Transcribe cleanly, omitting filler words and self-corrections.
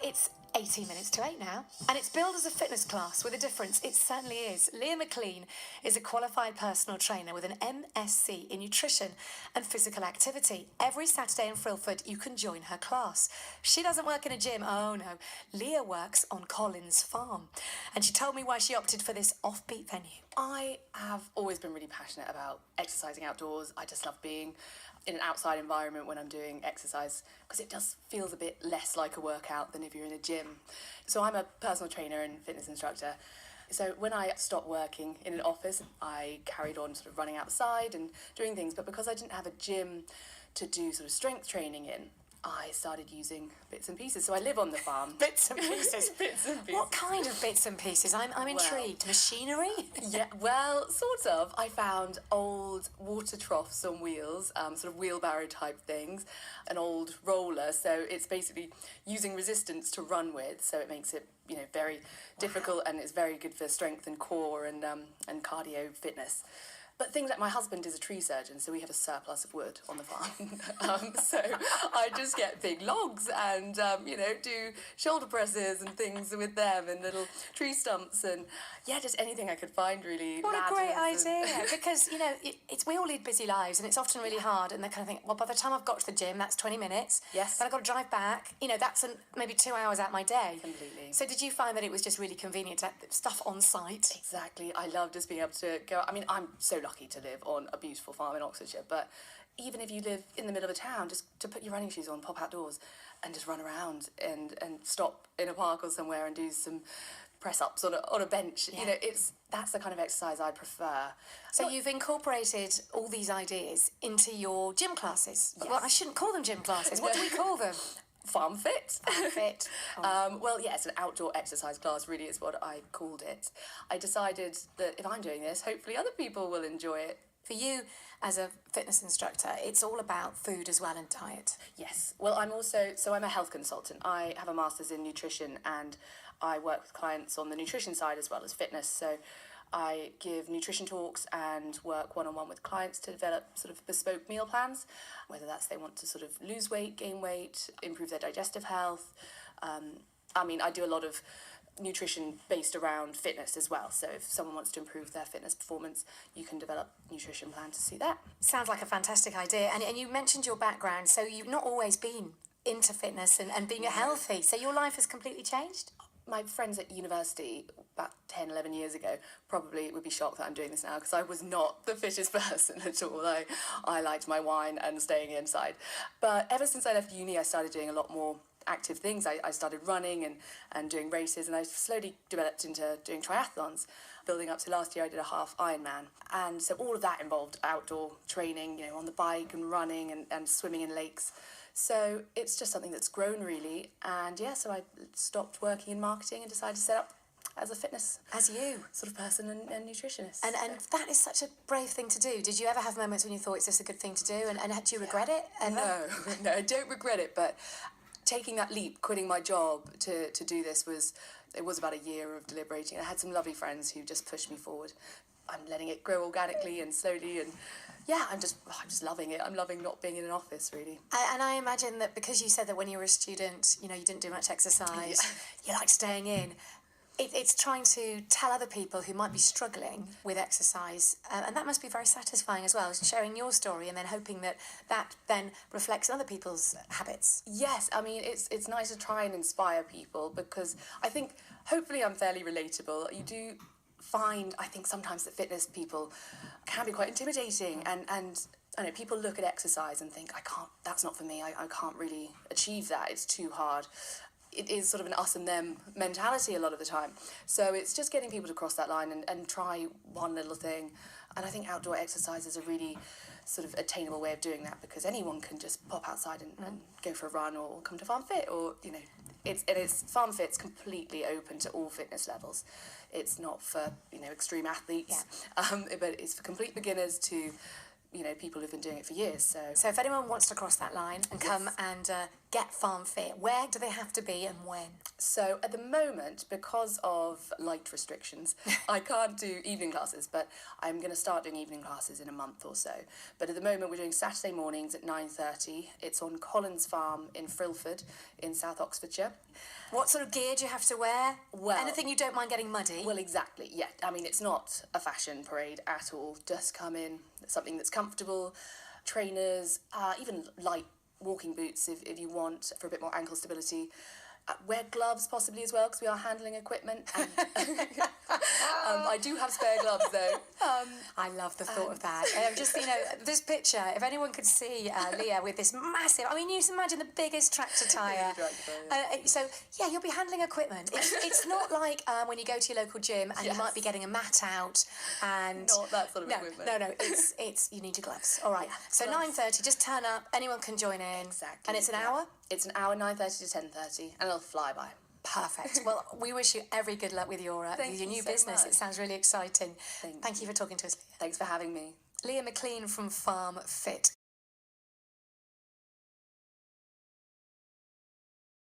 It's 18 minutes to 8 now, and it's billed as a fitness class with a difference. It certainly is. Leah Maclean is a qualified personal trainer with an MSc in nutrition and physical activity. Every Saturday in Frilford, you can join her class. She doesn't work in a gym, oh no. Leah works on Colin's farm, and she told me why she opted for this offbeat venue. I have always been really passionate about exercising outdoors. I just love being in an outside environment when I'm doing exercise because it just feels a bit less like a workout than if you're in a gym. So I'm a personal trainer and fitness instructor. So when I stopped working in an office, I carried on sort of running outside and doing things. But because I didn't have a gym to do sort of strength training in, I started using bits and pieces. So I live on the farm. Bits and pieces? Bits and pieces. What kind of bits and pieces? I'm intrigued. Machinery? Yeah, well, sort of. I found old water troughs on wheels, sort of wheelbarrow type things, an old roller. So it's basically using resistance to run with. So it makes it, very difficult, and it's very good for strength and core and cardio fitness. But things like my husband is a tree surgeon, so we have a surplus of wood on the farm. So I just get big logs and, do shoulder presses and things with them and little tree stumps and, just anything I could find, really. What a great idea, because, we all lead busy lives and it's often really hard, and they kind of think, well, by the time I've got to the gym, that's 20 minutes. Yes. But I've got to drive back. That's maybe 2 hours out my day. Completely. So did you find that it was just really convenient to have stuff on site? Exactly. I love just being able to go. I mean, I'm so lucky to live on a beautiful farm in Oxfordshire, but even if you live in the middle of a town, just to put your running shoes on, pop outdoors and just run around and stop in a park or somewhere and do some press-ups on a bench. Yeah. That's the kind of exercise I prefer. So you've incorporated all these ideas into your gym classes. Yes. Well, I shouldn't call them gym classes. What do we call them? Farm Fit. Farm Fit. It's an outdoor exercise class, really is what I called it. I decided that if I'm doing this, hopefully other people will enjoy it. For you, as a fitness instructor, it's all about food as well and diet. Yes. Well, I'm a health consultant. I have a master's in nutrition and I work with clients on the nutrition side as well as fitness. So I give nutrition talks and work one-on-one with clients to develop sort of bespoke meal plans, whether that's they want to sort of lose weight, gain weight, improve their digestive health. I do a lot of nutrition based around fitness as well. So if someone wants to improve their fitness performance, you can develop a nutrition plan to suit that. Sounds like a fantastic idea. And you mentioned your background, so you've not always been into fitness and being healthy. So your life has completely changed? My friends at university about 10, 11 years ago probably would be shocked that I'm doing this now because I was not the fittest person at all. I liked my wine and staying inside. But ever since I left uni, I started doing a lot more active things. I started running and doing races, and I slowly developed into doing triathlons, building up to last year I did a half Ironman. And so all of that involved outdoor training, on the bike and running and swimming in lakes. So it's just something that's grown really. And so I stopped working in marketing and decided to set up as a fitness sort of person and nutritionist. And that is such a brave thing to do. Did you ever have moments when you thought, is this a good thing to do? And do you regret it ever? No, I don't regret it, but taking that leap, quitting my job to do this was about a year of deliberating. I had some lovely friends who just pushed me forward. I'm letting it grow organically and slowly, and I'm just loving it. I'm loving not being in an office, really. And I imagine that because you said that when you were a student, you didn't do much exercise, you liked staying in. It's trying to tell other people who might be struggling with exercise, and that must be very satisfying as well, sharing your story and then hoping that then reflects other people's habits. Yes, it's nice to try and inspire people because I think hopefully I'm fairly relatable. You do find, I think sometimes that fitness people can be quite intimidating and I know people look at exercise and think, that's not for me, I can't really achieve that, it's too hard. It is sort of an us and them mentality a lot of the time. So it's just getting people to cross that line and try one little thing. And I think outdoor exercise is a really sort of attainable way of doing that because anyone can just pop outside and go for a run or come to Farm Fit or, Farm Fit's completely open to all fitness levels. It's not for, extreme athletes, but it's for complete beginners to people who've been doing it for years. So if anyone wants to cross that line and come and get Farm Fit? Where do they have to be and when? So at the moment, because of light restrictions, I can't do evening classes, but I'm going to start doing evening classes in a month or so. But at the moment, we're doing Saturday mornings at 9:30. It's on Collins Farm in Frilford in South Oxfordshire. What sort of gear do you have to wear? Well, anything you don't mind getting muddy? Well, exactly, yeah. I mean, it's not a fashion parade at all. Just come in, something that's comfortable, trainers, even light walking boots if you want for a bit more ankle stability. Wear gloves possibly as well, because we are handling equipment. And I do have spare gloves though. I love the thought of that. Just, this picture, if anyone could see Leah with this massive, I mean, you can imagine the biggest tractor tyre. So, yeah, you'll be handling equipment. It's not like when you go to your local gym and you might be getting a mat out and... Not that sort of equipment. No, it's you need your gloves. All right, Yeah, so 9:30, just turn up, anyone can join in. Exactly. And it's an hour? It's an hour, 9:30 to 10:30, and it'll fly by. Perfect. Well, we wish you every good luck with your new so business. much. It sounds really exciting. Thank Thank you for talking to us, Leah. Thanks for having me. Leah Maclean from Farm Fit.